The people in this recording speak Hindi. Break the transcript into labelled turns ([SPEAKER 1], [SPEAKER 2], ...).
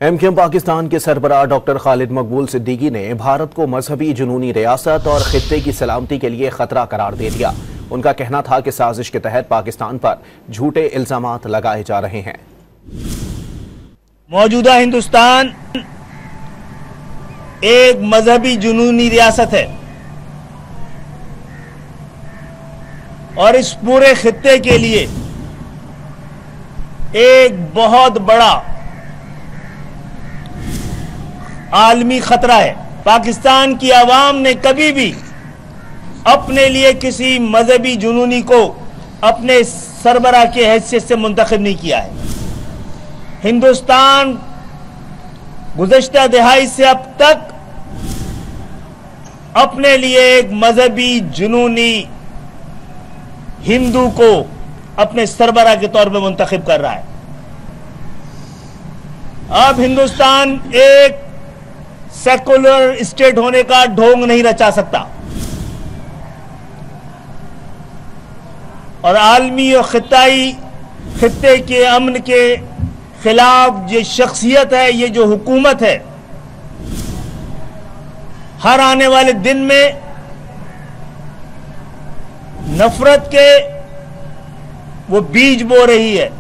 [SPEAKER 1] एमक्यूएम पाकिस्तान के सरबराह डॉक्टर खालिद मकबूल सिद्दीकी ने भारत को मजहबी जुनूनी रियासत और खित्ते की सलामती के लिए खतरा करार दे दिया। उनका कहना था कि साजिश के तहत पाकिस्तान पर झूठे इल्जामात लगाए जा रहे हैं।
[SPEAKER 2] मौजूदा हिंदुस्तान एक मजहबी जुनूनी रियासत है और इस पूरे खित्ते के लिए एक बहुत बड़ा आलमी खतरा है। पाकिस्तान की आवाम ने कभी भी अपने लिए किसी मजहबी जुनूनी को अपने सरबराह की हैसियत से मुंतखब नहीं किया है। हिंदुस्तान गुज़श्ता दिहाई से अब तक अपने लिए एक मजहबी जुनूनी हिंदू को अपने सरबराह के तौर पर मुंतखब कर रहा है। अब हिंदुस्तान एक सेकुलर स्टेट होने का ढोंग नहीं रचा सकता और आलमी और खित्ते के अमन के खिलाफ ये शख्सियत है, ये जो हुकूमत है, हर आने वाले दिन में नफरत के वो बीज बो रही है।